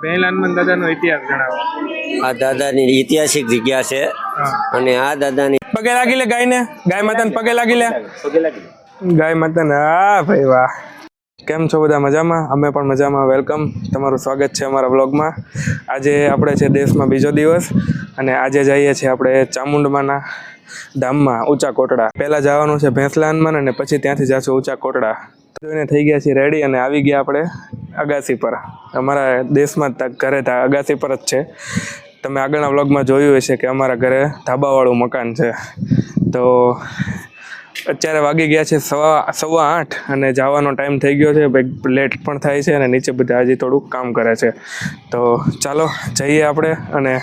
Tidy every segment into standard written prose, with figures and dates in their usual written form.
પહેલા હનુમાન દાદાનો ઇતિહાસ જણાવો. આ દાદાની ઐતિહાસિક જગ્યા છે અને આ દાદાની પગે લાગી લે ગાયને, ગાય માતાને પગે લાગી લે. ગાય માતાને હા ભાઈ વાહ. કેમ છો બધા? મજામાં? અમે પણ મજામાં. વેલકમ, તમારું સ્વાગત છે અમારા વ્લોગમાં. આજે આપણે છે દેશમાં બીજો દિવસ અને આજે જઈએ છીએ આપણે ચામુંડમાના ધામમાં ઊંચા કોટડા. પહેલાં જવાનું છે ભેંસલા હનુમાન અને પછી ત્યાંથી જઈશું ઊંચા કોટડા. જોઈને થઈ ગયા છીએ રેડી અને આવી ગયા આપણે અગાસી પર. અમારા દેશમાં ઘરે અગાસી પર જ છે. તમે આગળના વ્લોગમાં જોયું હશે કે અમારા ઘરે ધાબાવાળું મકાન છે. તો અત્યારે વાગી ગયા છે સવા 8 અને જવાનો ટાઈમ થઈ ગયો છે. લેટ પણ થાય છે અને નીચે બધા હજી થોડુંક કામ કરે છે. તો ચાલો જઈએ આપણે અને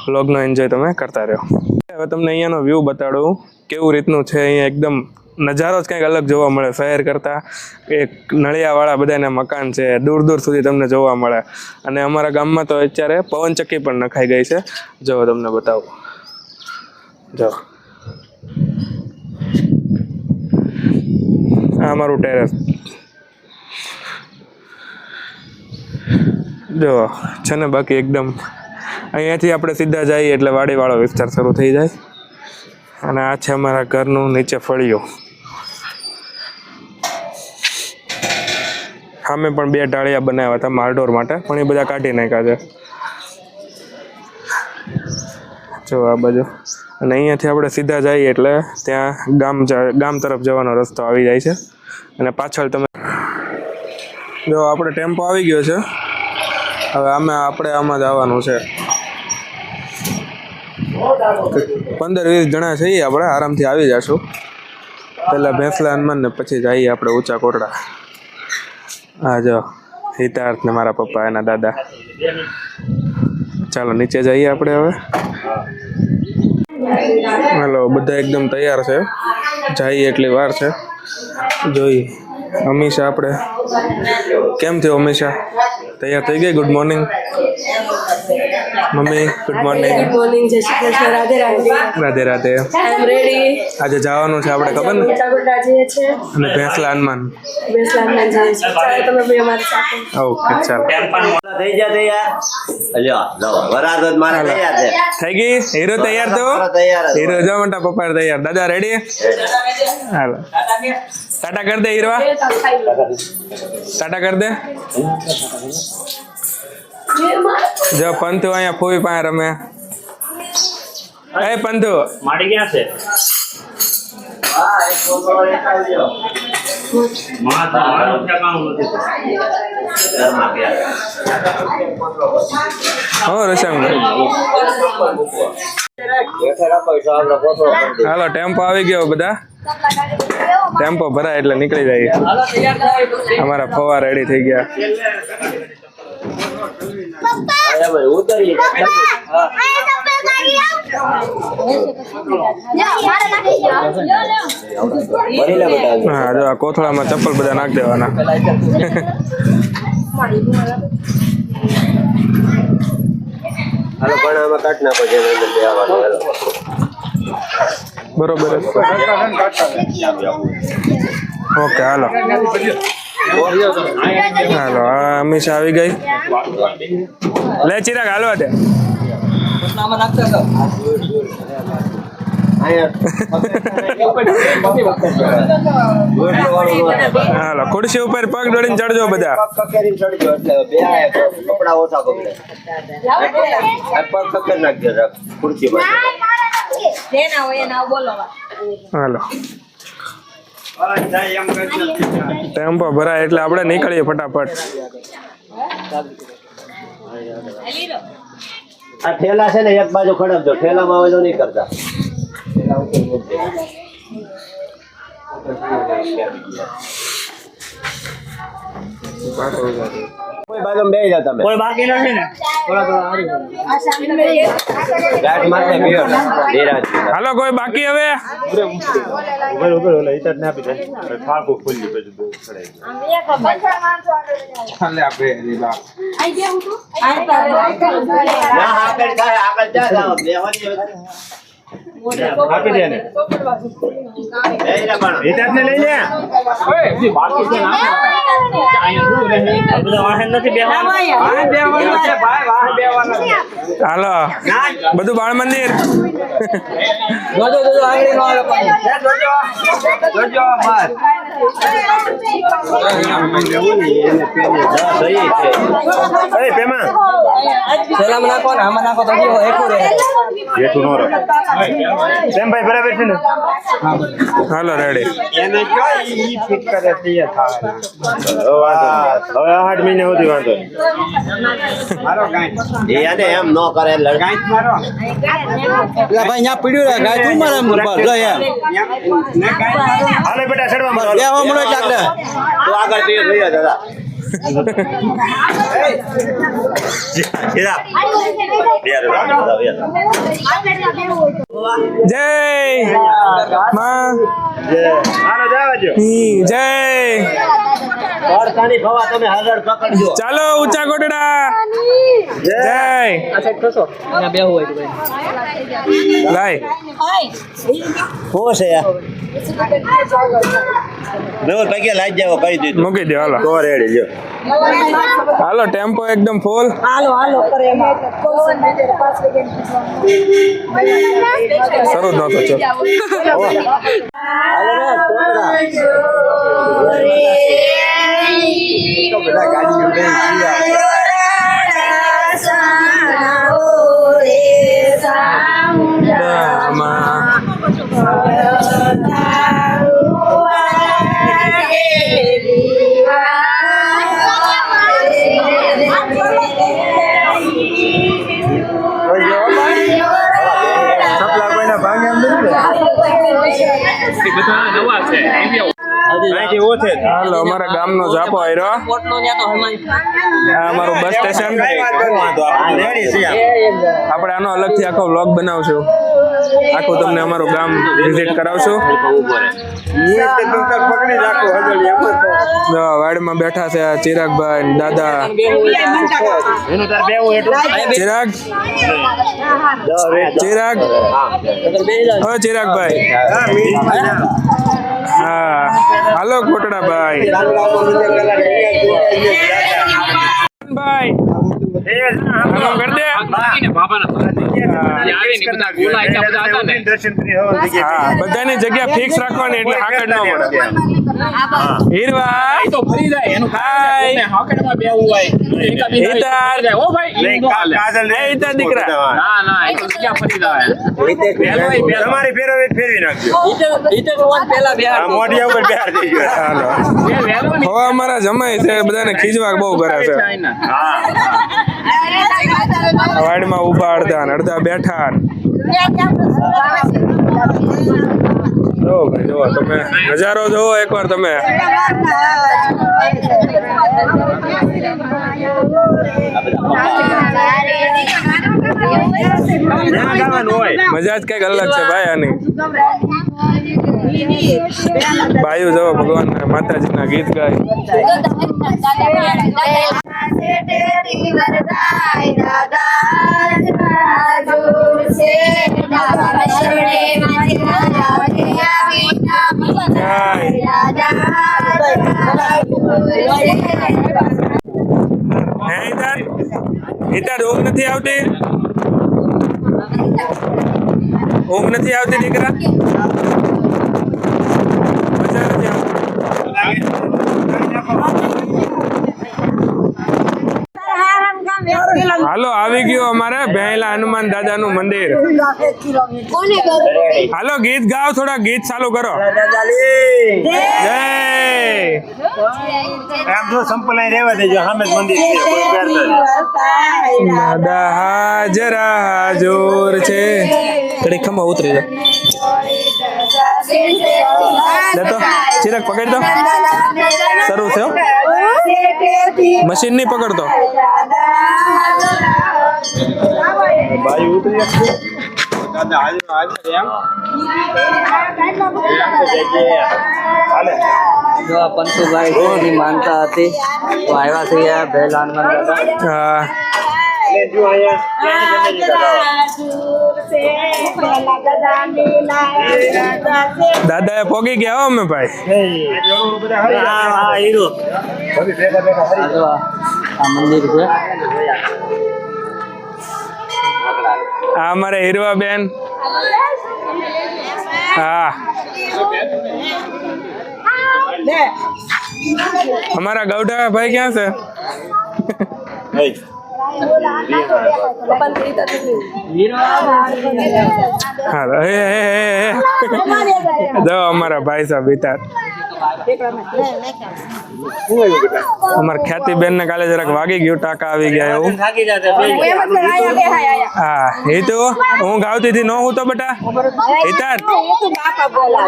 વ્લોગનો એન્જોય તમે કરતા રહો. હવે તમને અહીંયાનો વ્યૂ બતાડું કેવું રીતનું છે. અહીંયા એકદમ નજારો જ કંઈક અલગ જોવા મળે. શહેર કરતાં એક નળિયાવાળા બધાના મકાન છે, દૂર દૂર સુધી તમને જોવા મળે. અને અમારા ગામમાં તો અત્યારે પવનચક્કી પણ નખાઈ ગઈ છે. જો તમને બતાવું, જો આ અમારું ટેરેસ જો છે ને. બાકી એકદમ અહીંયાથી આપણે સીધા જઈએ એટલે વાડીવાળો વિસ્તાર શરૂ થઈ જાય. અને આ છે અમારા ઘરનું નીચે ફળિયું. સામે પણ 2 ટાળિયા બનાવ્યા હતા માલઢોર માટે, પણ એ બધા કાઢી નાખ્યા છે. જો આ બાજુ. અને અહીંયાથી આપણે સીધા જઈએ એટલે ત્યાં ગામ તરફ જવાનો રસ્તો આવી જાય છે. અને પાછળ તમે જો આપણે ટેમ્પો આવી ગયો છે. હવે આપણે આમાં જવાનું છે. 15-20 જણા છીએ આપણે, આરામથી આવી જશું. પહેલાં ભેંસલા હનુમાન ને પછી જઈએ આપણે ઊંચા કોટડા. હા જો હિતાર્થ ને મારા પપ્પા એના દાદા. ચાલો નીચે જઈએ આપણે હવે. હાલો બધા એકદમ તૈયાર છે, જઈએ એટલી વાર છે. જોઈ અમીષા આપણે કેમ થયો? અમીષા તૈયાર થઈ ગઈ? Good morning mummy. Good morning. Good morning. જય શ્રી કૃષ્ણ. રાધે રાધે. રાધે રાધે. આઈ એમ રેડી. આજે જવાનું છે આપણે, ખબર ને? કોટડા જઈએ છે અને ભેંસલા હનુમાન. ભેંસલા હનુમાન જઈએ છે. ચાલો તમે બી અમારી સાથે. ઓકે ચાલો. થઈ જા તૈયાર. લ્યો લો વરાદત મારા તૈયાર છે. થઈ ગઈ? હીરો તૈયાર તો? હીરો જો મોટા પપ્પા તૈયાર. દાદા રેડી? હાલો ટાટા કર દે હીરવા. ટાટા કર દે. જો પંતુ અહીંયા ફોઈ પાસે રમે. એ પંતુ માડી ક્યાં છે? હો રસમભાઈ. હાલો ટેમ્પો આવી ગયો. બધા ટેમ્પો ભરાય એટલે નીકળી જાય. અમારા ફવા રેડી થઈ ગયા. હા જો આ કોથળામાં ચપ્પલ બધા નાખી દેવાના. બરોબર. ઓકે હાલો હાલો. હા અમીષા આવી ગઈ. લે ચિરાગ હાલવા દે. હાલો ખુરશી ઉપર પગ દોડીને ચડજો બધા. હાલો ટેમ્પો ભરાય એટલે આપણે નીકળીએ ફટાફટ. આ ઠેલા છે ને એક બાજુ ખડકજો. ઠેલામાં આવે તો નહીં કરતા. કોઈ બાજુ બેસી જાવ તમે. કોઈ બાકી નથી ને? હાલો કોઈ બાકી હવે? આપી દે ને હિતાજને લઈ લે હાલો બધું બાળ મંદિર જેઠું નો રહે તેમ ભાઈ બરાબર છે ને હાલો રેડી એને કયો ઈ ફિટ કરે તૈયાર થાય હવે 8 મહિના સુધી વાંધો નહીં મારો ગાય એ આને એમ ન કરે ગાય મારો ભાઈ અહીંયા પીડ્યું રે ગાય તું મારે લો યાર હાલે બેટા ચડવા મારો બેહવા મળો એટલે આગળ તો આગળ તૈયાર થઈ જા દાદા સીધા જય માં હાલો જાવા જો જય પડતાની ફવા તમે હાજર પકડજો ચાલો ઊંચા કોટડા જય લાય હો છે યાર મેં પગે લાઈ જાવ કહી દીધું મૂકી દો હાલો તો રેડી જો હાલો ટેમ્પો એકદમ ફૂલ શરૂ જ નહોતો ચલો સપલા કોઈના ભાંગે એમ નથી અહીંથી ઓછે હાલો અમારા ગામનો જાપો આવ્યો આ અમારું બસ સ્ટેશન રેડી છે આપણે આનો અલગથી આખો વ્લોગ બનાવશું આખું તમને અમારું ગામ વિઝિટ કરાવશું પકડી રાખો હજળી એમ જો વાડીમાં બેઠા છે આ ચિરાગભાઈ ને દાદા એનું તાર બેવું એટલું ચિરાગ ચિરાગ હો ચિરાગભાઈ હા હાલો કોટડાભાઈ ભાઈ આમ કર દે દર્શન કરી હવા હા બધાની જગ્યા ફિક્સ રાખવાની એટલે હાકડ ન પડે હીરભાઈ તો ફરી જાય એનું હાય હાકડમાં બેવું હોય હિતાર ઓ ભાઈ ઈ નો હાલે. કાજલ એ હિતાર દીકરા ના ના એ તો ક્યાં ફરી જાય તમારી ફેરવી નાખજો આ મોઢિયા ઉપર બેહાર થઈ ગયો હાલો હવે અમારા જમાઈ છે બધાને ખીજવા બહુ કરે છે વાડીમાં ઊભા અડધા ને અડધા બેઠા જો ભાઈ જો તમે નજારો જોવો એકવાર તમે જ્યાં ગાવાનું હોય મજા જ કઈક અલગ છે ભાઈ આની ભાઈઓ જો ભગવાન માતાજીના ગીત ગાય હે હિતાર હિતાર ઊંઘ નથી આવતી ઊંઘ નથી આવતી દીકરા મજા નથી આવતી હાલો આવી ગયું અમારે ભેલા હનુમાન દાદાનું મંદિર હાલો ગીત ગાઓ થોડા ગીત ચાલુ કરો જય આમ જો સંપલ અહીં રહેવા દેજો સામે જ મંદિર છે કોઈ પહેરતા નહીં દાદા હાજરા હાજુર છે કડી ખમા ઉતરી જા દેતો ચિરાગ પકડ દો શરૂ થયો મશીન નહીં પકડતો બાઈ ઉતરી દાદા હાજર એમ હાલે જો આ પંતુભાઈ ઘણી માનતા હતી તો આવ્યા છે યાર ભેલ હનુમાન દાદા હા એટલે જો અહીંયા દાદા એ પોગી ગયા હો અમે ભાઈ. આ હીરો આ મંદિર છે આ અમારે હીરવા બેન. હા અમારા ગૌડા ભાઈ ક્યાં છે? હા જો અમારા ભાઈ સાહેબ વિતાર. અમારા ખ્યાતિબેન ને કાલે જરાક વાગી ગયું, ટાંકા આવી ગયા એવું. થાકી જશે હા એ તો હું ગાવતી હતી, નો હું તો બેટા વિતાર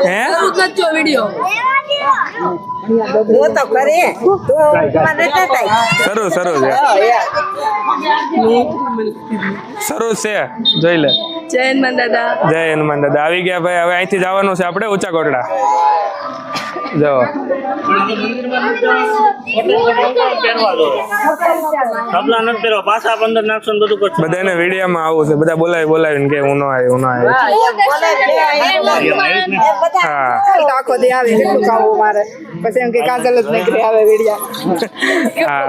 હે સરસ સરસ સરસ છે. જોઈ લે. જય હનુમાન દાદા. જય હનુમાન દાદા આવી ગયા ભાઈ. હવે અહીંથી જવાનું છે આપણે ઊંચા કોટડા. જો કપડા નથી પહેરવા, પાછા 15 નાખશો ને બધું કરશો. બધાને વિડીયોમાં આવું છે, બધા બોલાવીને કે હું ન આવ્યો, હું ન આવ્યો. હા આખો દે આવે કેટલું ખાવું મારે પછી એમ કે કાજલ જ નીકળે આવે વિડિયા. હા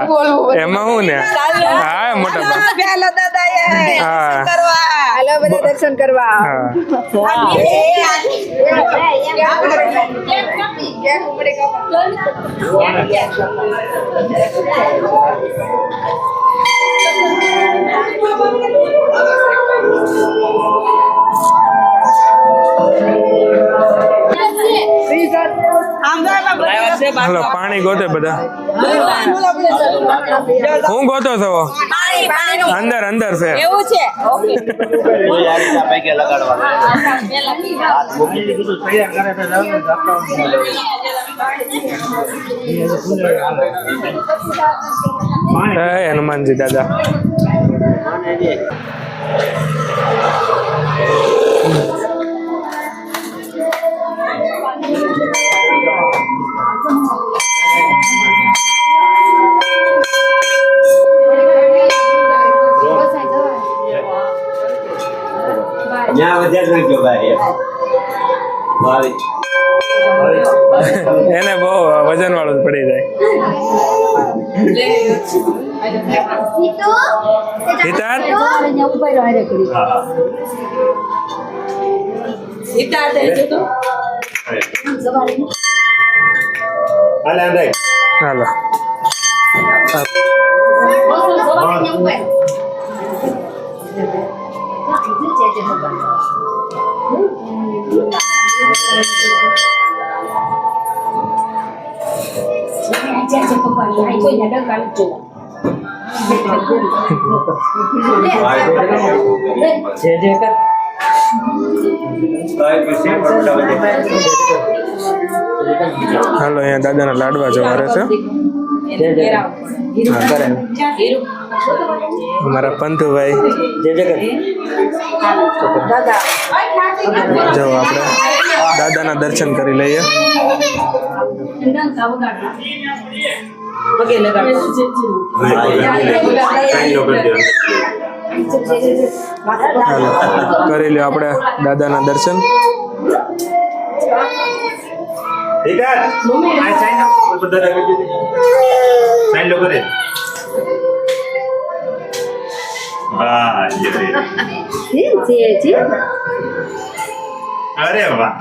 એમાં હું ને હા મોટા ભાઈ. હા હાલો બધા દર્શન કરવા. હા હાલો પાણી ગોતે બધા. હું ગોતો છો? અંદર અંદર છે. પૈકે લગાડવા હે હનુમાનજી દાદા. ત્યાં વધ્યા જ નાખજો ભાઈ. એને બહુ વજન વાળું પડી જાય. હિતાર હાલો હાલો અહીંયા દાદાના લાડવા જોવા રહેશે. અમારા પંતુભાઈ જો આપણે દાદાના દર્શન કરી લઈએ. હાલો કરી લ્યો આપણે દાદાના દર્શન. અરે વાહ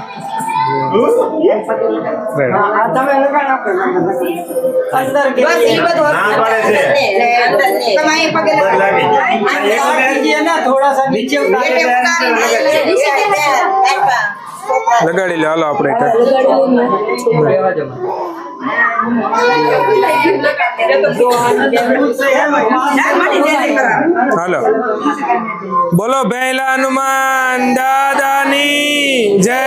લગાડી લો. હાલો આપણે હાલો બોલો પહેલા હનુમાન દાદાની જય.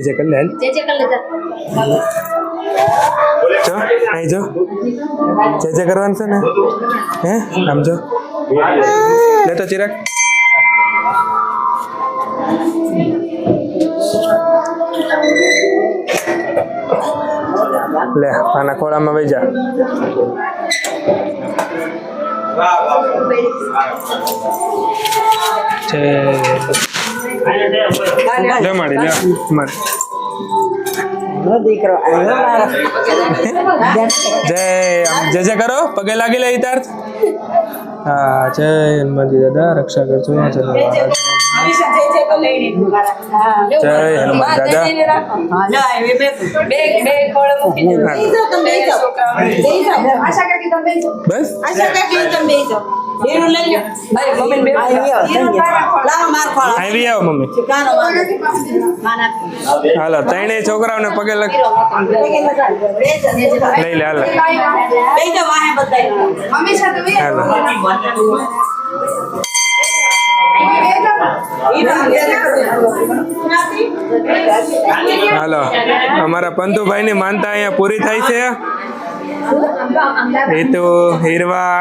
જય કલ્યાણ. જો અહીં જો જય કરવાનું છે ને. હે આમ જો લેતો ચિરાગ. લે આના ખોળામાં વહી જા. જમાડી લે મારે. જય જય કરો, પગે લાગી લે હિતાર્થ. હા જય હનુમાનજી દાદા, રક્ષા કરજો. જય હનુમાન દાદા. બસ આવી આવો મમ્મી. હાલો ત્રણેય છોકરાઓને પગે લઈ લે. હાલો હાલો અમારા પંતુભાઈ ની માનતા અહીંયા પૂરી થાય છે. એ તો હીરવા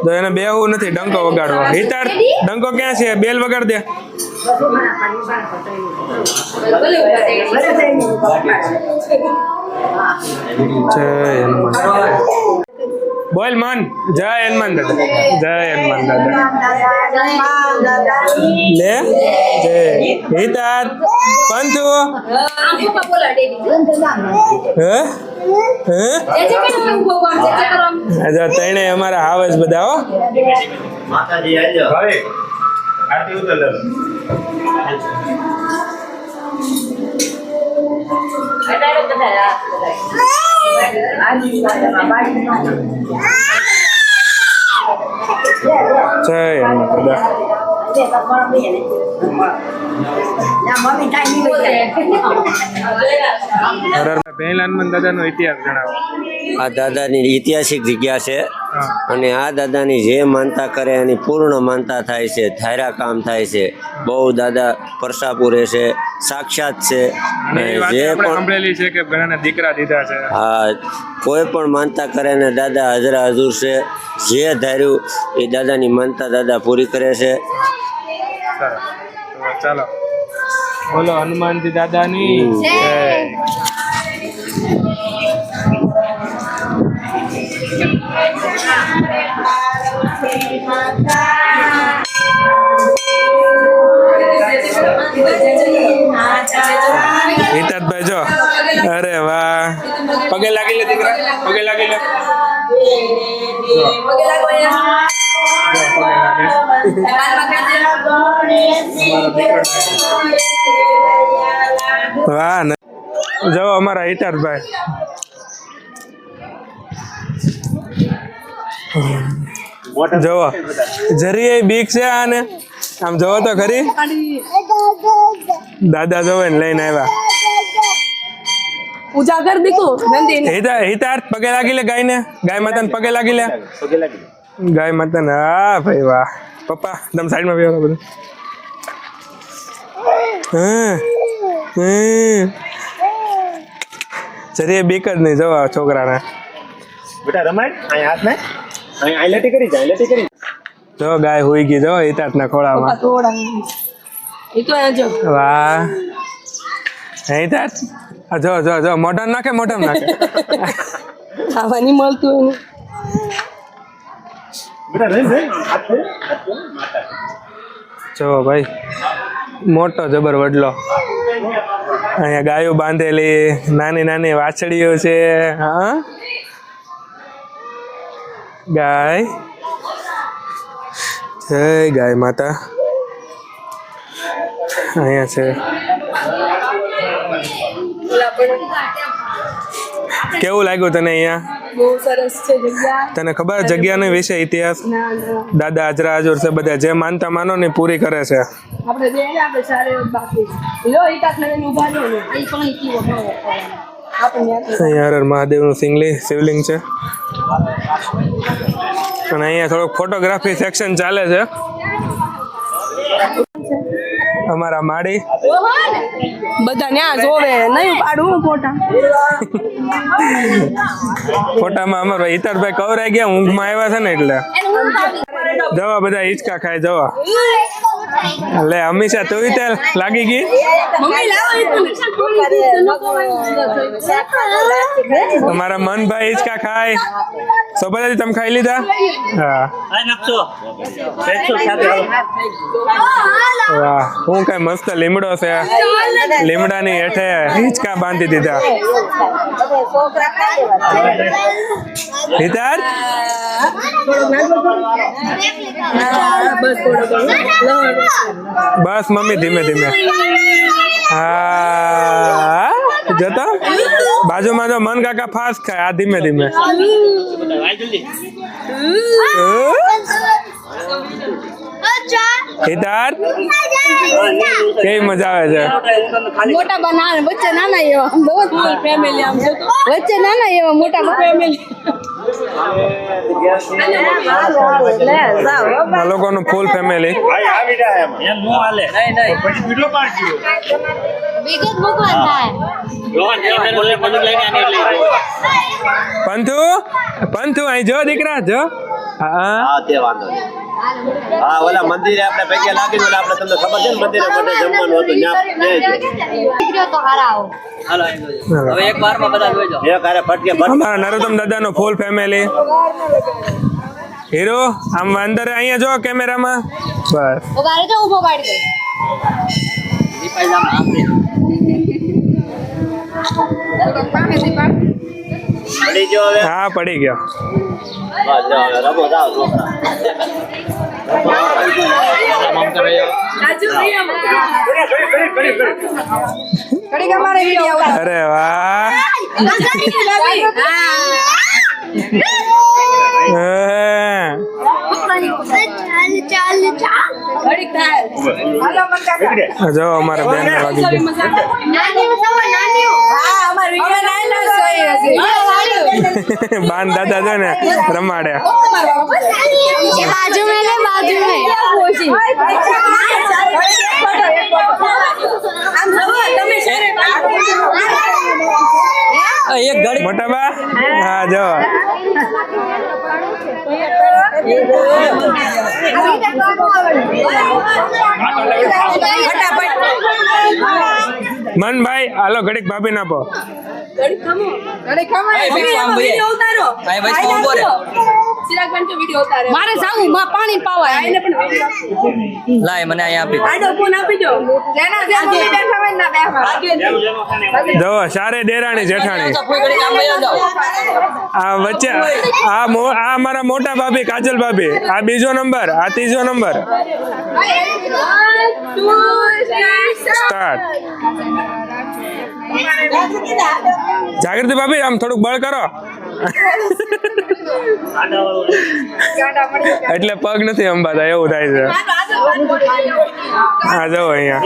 તો એને બેહવું નથી, ડંકો વગાડવો. હિતાર ડંકો ક્યાં છે? બેલ વગાડ દે. જય હનુમાન. બોલ મન. જય હનુમાન દાદા. જય હનુમાન દાદા. લે જય હિતાર પંતુ. તને અમારા હાવસ બધા હો. માતાજી આવજો. હવે આરતી ઉતર લે. જય હનુમાન દાદા. પહેલા હનુમાન દાદાનો ઇતિહાસ જણાવો. આ દાદાની ઐતિહાસિક જગ્યા છે અને આ દાદાની જે માનતા કરે એની પૂર્ણ માનતા થાય છે, ધાર્યા કામ થાય છે. બહુ દાદા પરસાપુરે છે, સાક્ષાત છે. અને એ વાત જે આપણે પણ સાંભળેલી છે કે ઘણાને દીકરા દીધા છે. હા, કોઈ પણ માનતા કરે ને દાદા હાજરા હજુર છે. જે ધાર્યું એ દાદાની માનતા દાદા પૂરી કરે છે. સરસ. તો ચાલો બોલો હનુમાનજી દાદાની જય. હિતાતભાઈ જો. અરે વાહ, પગે લાગી લે દીકરા, પગે લાગી લે. વાહ ને જો અમારા હિતાર્થભાઈ. જોવો જરી બીક છે આને. આમ જોવો તો ખરી. દાદા જોવે ને લઈને આવ્યા. પૂજા કર દીકુ નંદી હિતાર્થ પગે લાગી લે ગાય ને. ગાય માતાને પગે લાગી લે. ગાય માતાને. હા ભાઈ વાહ. પપ્પા તમે સાઈડમાં બેસો બધું. જરી બીક જ નહીં જોવા છોકરાને. બેટા રમાડ અહીં હાથ નાખ. અહીં આઈલેટી કરી જા, આઈલેટી કરી. જો ગાય હોઈ ગઈ. જો હિતાર્થના ખોળામાં. વાહ હિતાર્થ. જો જો જો મોઢા નાખે, મોઢા નાખે. ખાવાની મળતું હોય બેટા રહી રહી હાથ ફેર. જો ભાઈ મોટો જબર વડલો. અહીંયા ગાયો બાંધેલી, નાની નાની વાછડીઓ છે. હા ગાય. જય ગાય માતા. અહીંયા છે. કેવું લાગ્યું તને અહીંયા? બહુ સરસ છે જગ્યા. તને ખબર જગ્યાનો વિશે ઇતિહાસ? દાદા હાજરા હાજર છે. બધા જે માનતા માનો ને પૂરી કરે છે. આપણે જે આપણે સારે બાકી લો એકાદ નગર ઉભા રહ્યો ને એ પાણી પીવો આપણે અહીંયા હર હર મહાદેવનું શિવલિંગ છે. અને અહીંયા થોડોક ફોટોગ્રાફી સેક્શન ચાલે છે. અમારા માડી બધા ન્યા જોવે નહીં પાડું ફોટા. ફોટામાં અમારો હિતારભાઈ કવરાઈ ગયા, ઊંઘમાં આવ્યા છે ને એટલે. જવા બધા હિંચકા ખાય જવા. લે હંમેશા તું તેલ લાગી ગઈ મમ્મી લાવો તમારા મનભાઈ હિંચકા ખાય સોબતથી તમે ખાઈ લીધા હા વાહ હું કઈ મસ્ત લીમડો છે લીમડાની હેઠે હિંચકા બાંધી દીધા હિતાર બસ મમ્મી ધીમે ધીમે હા જતો બાજુમાં જો મન કાકા ફાસ્ટ ખાય આ ધીમે ધીમે હિતાર કેવી મજા આવે છે મોટા બનાવે વચ્ચે નાના એવા બહુ ફૂલ ફેમિલી આમ વચ્ચે નાના એવા મોટા ફેમિલી આ લોકોનું ફૂલ ફેમિલી ભાઈ આવી જાય એમાં પછી વિડિયો પાડજો વિગત મૂકવા થાય પંથુ પંથુ અહીં જો દીકરા જો હા હા તે વાંધો નહીં હા ઓલા મંદિરે આપણે પૈકી લાગીને ઓલા આપણે તમને ખબર છે ને મંદિરે માટે જમવાનું હતું દીકરીઓ તો હારા આવો હવે એક વારમાં બધા જોઈ જાઓ એક હારે ફટકે ફટ અમારા નરોત્તમ દાદાનો ફૂલ ફેમિલી હીરો આમ અંદર અહીંયા જો કેમેરામાં બસ ઉભા રહેજો ઊભો પાડી દો દીપાઈ જામ આપણે પડી ગયો હવે હા પડી ગયો બસ જાઓ હવે રમો જાઓ છોકરા અરે વાહ જો અમારા બેન વાગી ગયા બાન દાદા છે ને રમાડે बाजू में ले बाजू में એક ઘડી મોટા બા હા જો મનભાઈ હાલો ઘડીક ભાભી નાપો मारे जाऊ मां पानी पावा आने पण લાય મને અહીંયા આપી આડો ફોન આપી દો જેના જે મમ્મી બેઠા હોય ના બેહવા જો સારે દેરાણી જેઠાણી કોઈ ઘડી કામ લઈ જાઓ આ વચ્ચે આ અમારા મોટા ભાભી કાજલ ભાભી આ બીજો નંબર આ ત્રીજો નંબર સ્ટાર્ટ જાગૃતિ ભાભી આમ થોડુંક બળ કરો એટલે પગ નથી અંબાતા એવું થાય છે હા જાઓ અહીંયા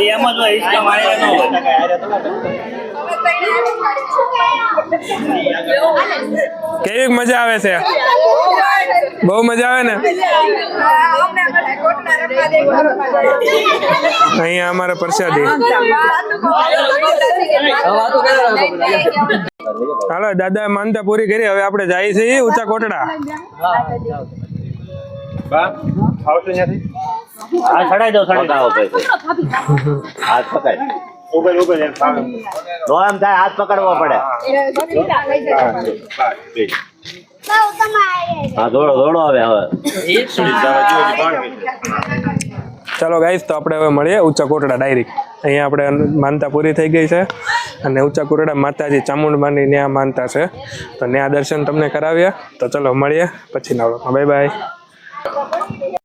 કેવી મજા આવે છે બહુ મજા આવે ને અહીંયા અમારે પ્રસાદી હાલો દાદા માનતા પૂરી કરી હવે આપણે જઈએ છીએ ઊંચા કોટડા બા આવતો ત્યાંથી આ ચડાઈ દો હાથ પકડ ઉભર ઉભર એમ પાડો નો એમ થાય હાથ પકડવો પડે હા દોડો દોડો હવે ચાલો ગાઈસ તો આપણે હવે મળીએ ઊંચા કોટડા ડાયરેક્ટ અહીંયા આપણે માનતા પૂરી થઈ ગઈ છે અને ઊંચા કોટડા માતાજી ચામુંડમાની ત્યાં માનતા છે તો ત્યાં દર્શન તમને કરાવ્યા તો ચલો મળીએ પછીના વ્લોગમાં બાય બાય